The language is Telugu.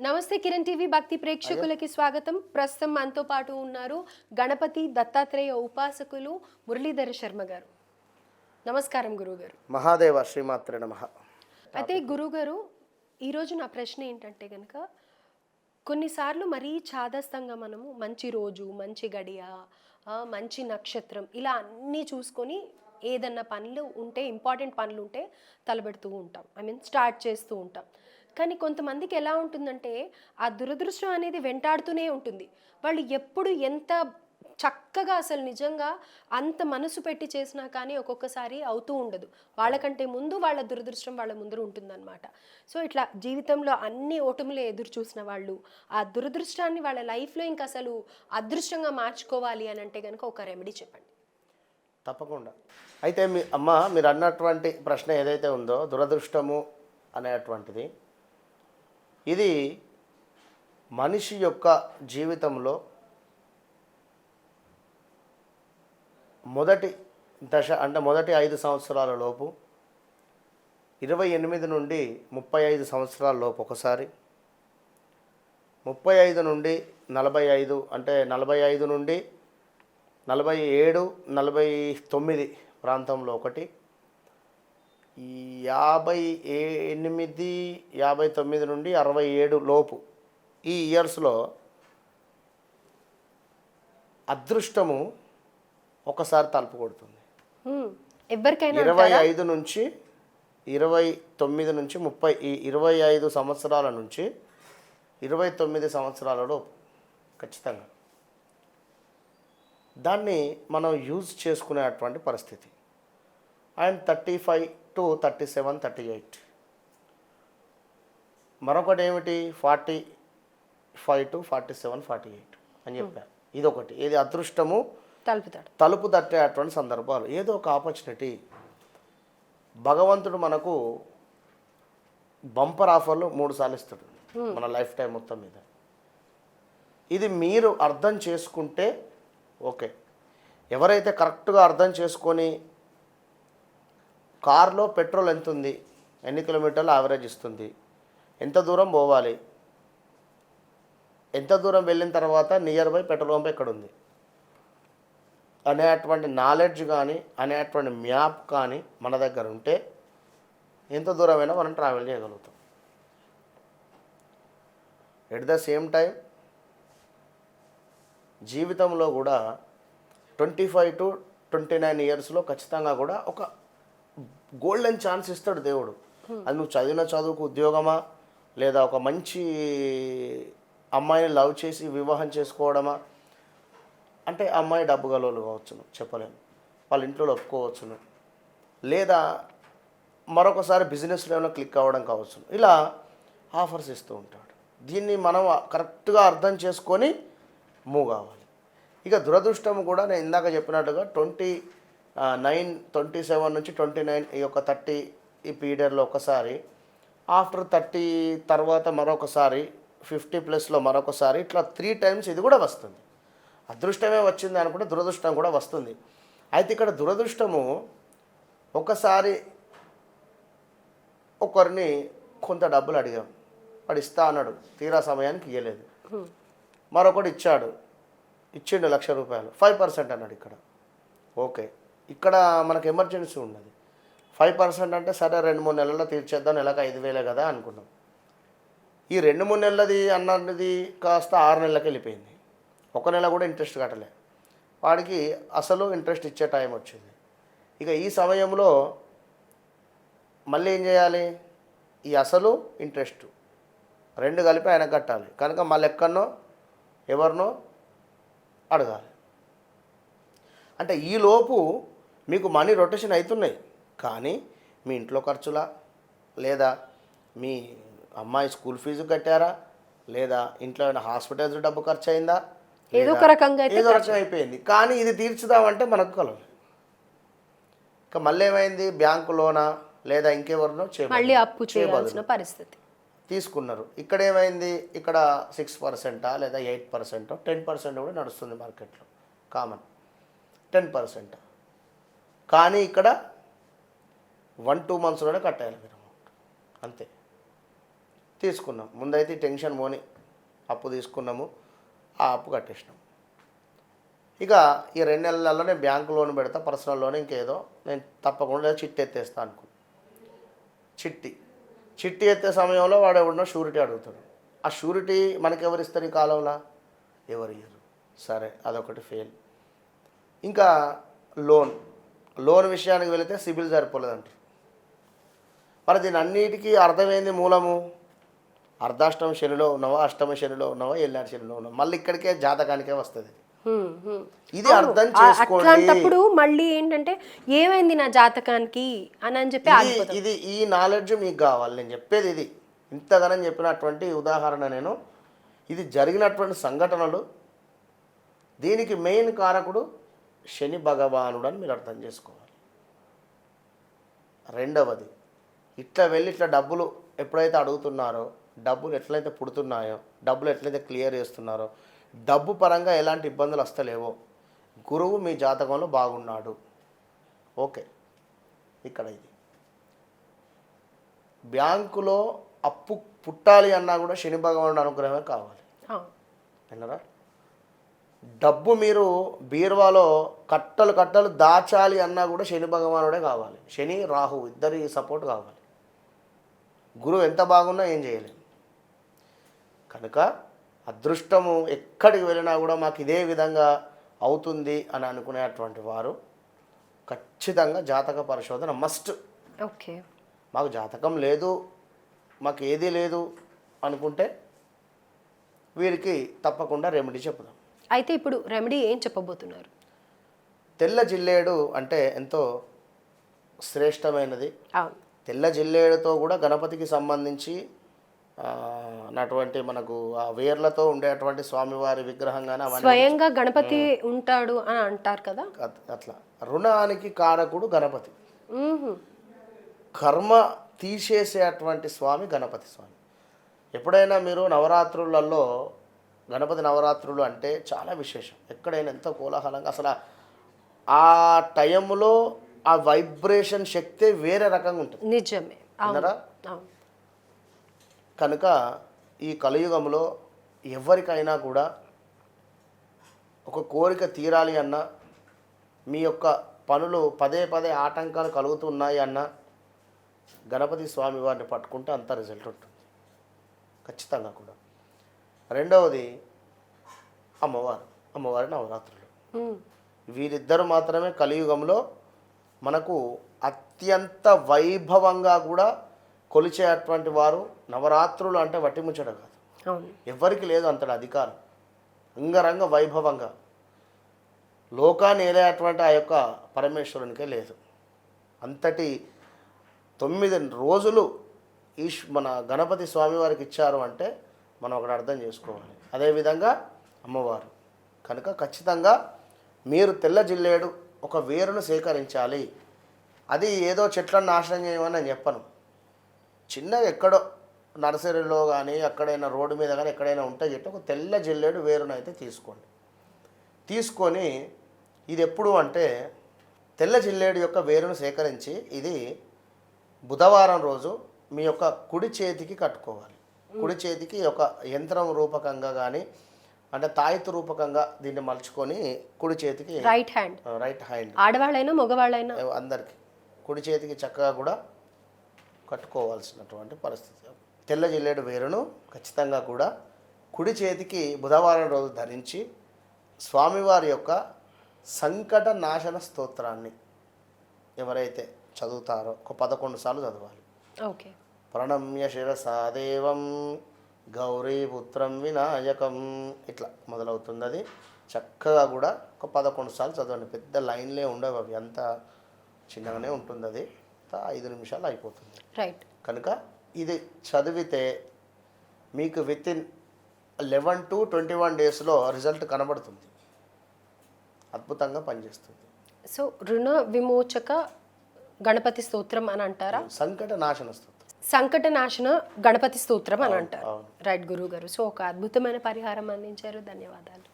నమస్తే కిరణ్ టీవీ భక్తి ప్రేక్షకులకి స్వాగతం. ప్రస్తుతం మనతో పాటు ఉన్నారు గణపతి దత్తాత్రేయ ఉపాసకులు మురళీధర శర్మ గారు. నమస్కారం గురుగారు. మహాదేవ శ్రీమాత్రే నమః. అయితే గురుగారు, ఈరోజు నా ప్రశ్న ఏంటంటే కనుక, కొన్నిసార్లు మరీ చాదస్తంగా మనము మంచి రోజు, మంచి గడియ, మంచి నక్షత్రం ఇలా అన్నీ చూసుకొని ఏదన్నా పనులు ఉంటే, ఇంపార్టెంట్ పనులు ఉంటే తలబెడుతూ ఉంటాం. స్టార్ట్ చేస్తూ ఉంటాం. కానీ కొంతమందికి ఎలా ఉంటుందంటే, ఆ దురదృష్టం అనేది వెంటాడుతూనే ఉంటుంది. వాళ్ళు ఎప్పుడు ఎంత చక్కగా అసలు నిజంగా అంత మనసు పెట్టి చేసినా కానీ ఒక్కొక్కసారి అవుతూ ఉండదు. వాళ్ళకంటే ముందు వాళ్ళ దురదృష్టం వాళ్ళ ముందర ఉంటుందన్నమాట. సో ఇట్లా జీవితంలో అన్ని ఓటములే ఎదురు చూసిన వాళ్ళు ఆ దురదృష్టాన్ని వాళ్ళ లైఫ్లో ఇంకా అసలు అదృష్టంగా మార్చుకోవాలి అని అంటే కనుక ఒక రెమెడీ చెప్పండి. తప్పకుండా. అయితే మీరు అన్నటువంటి ప్రశ్న ఏదైతే ఉందో దురదృష్టము అనేటువంటిది, ఇది మనిషి యొక్క జీవితంలో మొదటి దశ అంటే మొదటి 5 సంవత్సరాల లోపు, 28 నుండి 35 సంవత్సరాల లోపు ఒకసారి, 35 నుండి 45 అంటే 45 నుండి 47, 49 ప్రాంతంలో ఒకటి, ఈ 58, 59 నుండి 67 లోపు ఈ ఇయర్స్లో అదృష్టము ఒకసారి తలుపు కొడుతుంది. ఎవరికైనా 25 నుంచి 29 నుంచి 30, ఈ 25 సంవత్సరాల నుంచి 29 సంవత్సరాలలో ఖచ్చితంగా దాన్ని మనం యూజ్ చేసుకునేటువంటి పరిస్థితి. And 35 to 37, 38. మరొకటి ఏమిటి 45 to 47, 48 అని చెప్పారు. ఇదొకటి. ఇది అదృష్టము తలుపు తట్టేటువంటి సందర్భాలు. ఏదో ఒక ఆపర్చునిటీ భగవంతుడు మనకు బంపర్ ఆఫర్లు 3 సార్లు ఇస్తాడు మన లైఫ్ టైం మొత్తం మీద. ఇది మీరు అర్థం చేసుకుంటే ఓకే. ఎవరైతే కరెక్ట్గా అర్థం చేసుకొని కార్లో పెట్రోల్ ఎంత ఉంది, ఎన్ని కిలోమీటర్లు యావరేజ్ ఇస్తుంది, ఎంత దూరం పోవాలి, ఎంత దూరం వెళ్ళిన తర్వాత నియర్ బై పెట్రోల్ పంప్ ఎక్కడుంది అనేటువంటి నాలెడ్జ్ కానీ అనేటువంటి మ్యాప్ కానీ మన దగ్గర ఉంటే ఎంత దూరమైనా మనం ట్రావెల్ చేయగలుగుతాం. ఎట్ ద సేమ్ టైం జీవితంలో కూడా 25 to 29 ఇయర్స్లో ఖచ్చితంగా కూడా ఒక గోల్డెన్ ఛాన్స్ ఇస్తాడు దేవుడు. అది నువ్వు చదివిన చదువుకు ఉద్యోగమా, లేదా ఒక మంచి అమ్మాయిని లవ్ చేసి వివాహం చేసుకోవడమా, అంటే అమ్మాయి డబ్బు గలవాళ్ళు కావచ్చును, చెప్పలేము, వాళ్ళ ఇంట్లో ఒప్పుకోవచ్చును, లేదా మరొకసారి బిజినెస్లో ఏమైనా క్లిక్ అవ్వడం కావచ్చును. ఇలా ఆఫర్స్ ఇస్తూ ఉంటాడు. దీన్ని మనం కరెక్ట్గా అర్థం చేసుకొని మూవ్ కావాలి. ఇక దురదృష్టం కూడా నేను ఇందాక చెప్పినట్టుగా 27 నుంచి 29 ఈ యొక్క 30 ఈ పీరియడ్లో ఒకసారి, ఆఫ్టర్ 30 తర్వాత మరొకసారి, 50+ మరొకసారి, ఇట్లా 3 times ఇది కూడా వస్తుంది. అదృష్టమే వచ్చింది అనుకుంటే దురదృష్టం కూడా వస్తుంది. అయితే ఇక్కడ దురదృష్టము ఒకసారి ఒకరిని కొంత డబ్బులు అడిగాం, వాడు ఇస్తా అన్నాడు, తీరా సమయానికి ఇవ్వలేదు. మరొకటి ఇచ్చిండు 1,00,000 రూపాయలు, 5% అన్నాడు. ఇక్కడ ఓకే, ఇక్కడ మనకు ఎమర్జెన్సీ ఉన్నది. 5% అంటే సరే 2-3 నెలల్లో తీర్చేద్దాం, నెలకు 5,000 కదా అనుకున్నాం. ఈ 2-3 నెలలది అన్నది కాస్త 6 నెలలకు వెళ్ళిపోయింది. 1 నెల కూడా ఇంట్రెస్ట్ కట్టలే. వాడికి అసలు ఇంట్రెస్ట్ ఇచ్చే టైం వచ్చింది. ఇక ఈ సమయంలో మళ్ళీ ఏం చేయాలి, ఈ అసలు ఇంట్రెస్ట్ 2 కలిపి ఆయన కట్టాలి కనుక మళ్ళీ ఎక్కడనో ఎవరినో అడగాలి. అంటే ఈలోపు మీకు మనీ రొటేషన్ అవుతున్నాయి, కానీ మీ ఇంట్లో ఖర్చులా, లేదా మీ అమ్మాయి స్కూల్ ఫీజు కట్టారా, లేదా ఇంట్లో ఏమైనా హాస్పిటల్స్ డబ్బు ఖర్చు అయిందా, ఏదో ఒక రకంగా అయిపోయింది. కానీ ఇది తీర్చుదామంటే మనకు కలదు. ఇక మళ్ళీ ఏమైంది, బ్యాంకు లోనా లేదా ఇంకెవరినో అప్పు చేయాల్సిన పరిస్థితి తీసుకున్నారు. ఇక్కడ ఏమైంది, ఇక్కడ 6% లేదా 8%, 10% కూడా నడుస్తుంది మార్కెట్లో, కామన్ 10%. కానీ ఇక్కడ 1-2 monthsలోనే కట్టాలి మీరు అమౌంట్, అంతే. తీసుకున్నాం. ముందైతే ఈ టెన్షన్ పోని అప్పు తీసుకున్నాము, ఆ అప్పు కట్టేసినాం. ఇక ఈ 2 నెలలలో నేను బ్యాంకు లోన్ పెడతా, పర్సనల్ లోన్ ఇంకేదో నేను తప్పకుండా చిట్టి ఎత్తేస్తా అనుకో. చిట్టి ఎత్తే సమయంలో వాడు ఎవడన్నా షూరిటీ అడుగుతాడు. ఆ షూరిటీ మనకి ఎవరు ఇస్తారు ఈ కాలంలో? ఎవరు ఇయ్యరు. సరే, అదొకటి ఫెయిల్. ఇంకా లోన్ విషయానికి వెళితే సిబిల్ సరిపోలేదంటారు. మరి దీని అన్నిటికీ అర్థమైంది మూలము. అర్ధాష్టమ శనిలో ఉన్నావా, అష్టమ శనిలో ఉన్నావా, ఏళ్ళనాటి శనిలో ఉన్నావా, మళ్ళీ ఇక్కడికే జాతకానికే వస్తుంది. ఇది అర్థం చేసుకోండి. అట్లాంటప్పుడు మళ్ళీ ఏంటంటే ఏమైంది నా జాతకానికి అని చెప్పి ఇది ఈ నాలెడ్జ్ మీకు కావాలి. నేను చెప్పేది ఇది. ఇంతగానని చెప్పినటువంటి ఉదాహరణ నేను, ఇది జరిగినటువంటి సంఘటనలు. దీనికి మెయిన్ కారకుడు శని భగవానుడు అని మీరు అర్థం చేసుకోవాలి. రెండవది, ఇట్లా వెళ్ళి ఇట్లా డబ్బులు ఎప్పుడైతే అడుగుతున్నారో, డబ్బులు ఎట్లయితే పుడుతున్నాయో, డబ్బులు ఎట్లయితే క్లియర్ చేస్తున్నారో, డబ్బు పరంగా ఎలాంటి ఇబ్బందులు వస్తలేవో, గురువు మీ జాతకంలో బాగున్నాడు. ఓకే, ఇక్కడ ఇది బ్యాంకులో అప్పు పుట్టాలి అన్నా కూడా శని భగవానుడు అనుగ్రహమే కావాలి. విన్నారా? డబ్బు మీరు బీరువాలో కట్టలు దాచాలి అన్నా కూడా శని భగవానుడే కావాలి. శని రాహు ఇద్దరి సపోర్ట్ కావాలి. గురువు ఎంత బాగున్నా ఏం చేయలేము. కనుక అదృష్టము ఎక్కడికి వెళ్ళినా కూడా మాకు ఇదే విధంగా అవుతుంది అని అనుకునేటువంటి వారు ఖచ్చితంగా జాతక పరిశోధన మస్ట్. ఓకే, మాకు జాతకం లేదు, మాకు ఏదీ లేదు అనుకుంటే వీరికి తప్పకుండా రెమెడీ చెప్పుదాం. అయితే ఇప్పుడు రెమెడీ ఏం చెప్పబోతున్నారు? తెల్ల జిల్లేడు అంటే ఎంతో శ్రేష్టమైనది. తెల్ల జిల్లేడుతో కూడా గణపతికి సంబంధించి నటువంటి మనకు ఆ వేర్లతో ఉండేటువంటి స్వామివారి విగ్రహం కానీ స్వయంగా గణపతి ఉంటాడు అని అంటారు కదా. అట్లా రుణానికి కారకుడు గణపతి, కర్మ తీసేసేటువంటి స్వామి గణపతి స్వామి. ఎప్పుడైనా మీరు నవరాత్రులలో, గణపతి నవరాత్రులు అంటే చాలా విశేషం. ఎక్కడైనా ఎంతో కోలాహలంగా, అసలు ఆ టైంలో ఆ వైబ్రేషన్ శక్తి వేరే రకంగా ఉంటుంది. నిజమే. కనుక ఈ కలియుగంలో ఎవరికైనా కూడా ఒక కోరిక తీరాలి అన్నా, మీ యొక్క పనులు పదే ఆటంకాలు కలుగుతున్నాయి అన్నా, గణపతి స్వామి వారిని పట్టుకుంటే అంత రిజల్ట్ ఉంటుంది ఖచ్చితంగా కూడా. రెండవది అమ్మవారి నవరాత్రులు. వీరిద్దరు మాత్రమే కలియుగంలో మనకు అత్యంత వైభవంగా కూడా కొలిచేటువంటి వారు. నవరాత్రులు అంటే వట్టిముచ్చట కాదు, ఎవరికి లేదు అంతటి అధికారం. అంగరంగ వైభవంగా లోకాన్ని ఏలేటువంటి ఆ యొక్క పరమేశ్వరునికే లేదు. అంతటి 9 రోజులు మన గణపతి స్వామి వారికి ఇచ్చారు అంటే మనం ఒకటి అర్థం చేసుకోవాలి. అదేవిధంగా అమ్మవారు. కనుక ఖచ్చితంగా మీరు తెల్ల జిల్లేడు ఒక వేరును సేకరించాలి. అది ఏదో చెట్లను నాశనం చేయమని నేను చెప్పను. చిన్నగా ఎక్కడో నర్సరీలో కానీ ఎక్కడైనా రోడ్డు మీద కానీ ఎక్కడైనా ఉంటే చెట్టు ఒక తెల్ల జిల్లేడు వేరును అయితే తీసుకోండి. తీసుకొని ఇది ఎప్పుడు అంటే తెల్ల జిల్లేడు యొక్క వేరును సేకరించి ఇది బుధవారం రోజు మీ యొక్క కుడి చేతికి కట్టుకోవాలి. కుడి చేతికి ఒక యంత్రం రూపకంగా కానీ అంటే తాయితు రూపకంగా దీన్ని మలుచుకొని కుడి చేతికి, రైట్ హ్యాండ్ ఆడవాళ్ళైనా మగవాళ్ళైనా అందరికీ కుడి చేతికి చక్కగా కూడా కట్టుకోవాల్సినటువంటి పరిస్థితి. తెల్ల జిల్లేడు వేరును ఖచ్చితంగా కూడా కుడి చేతికి బుధవారం రోజు ధరించి స్వామివారి యొక్క సంకట నాశన స్తోత్రాన్ని ఎవరైతే చదువుతారో ఒక 11 సార్లు చదవాలి. ఓకే. ప్రణమ్య శిరసాదేవం గౌరీపుత్రం వినాయకం ఇట్లా మొదలవుతుంది. అది చక్కగా కూడా ఒక 11 సార్లు చదవండి. పెద్ద లైన్లే ఉండవు, అవి అంతా చిన్నగానే ఉంటుంది. అది 5 నిమిషాలు అయిపోతుంది. రైట్. కనుక ఇది చదివితే మీకు వితిన్ 11 to 21 డేస్లో రిజల్ట్ కనబడుతుంది. అద్భుతంగా పనిచేస్తుంది. సో రుణ విమోచక గణపతి స్తోత్రం అని అంటారా? సంకట నాశన స్తోత్రం, సంకట నాశన గణపతి స్తోత్రం అని అంటారు. రైట్ గురువు గారు. సో ఒక అద్భుతమైన పరిహారం అందించారు. ధన్యవాదాలు.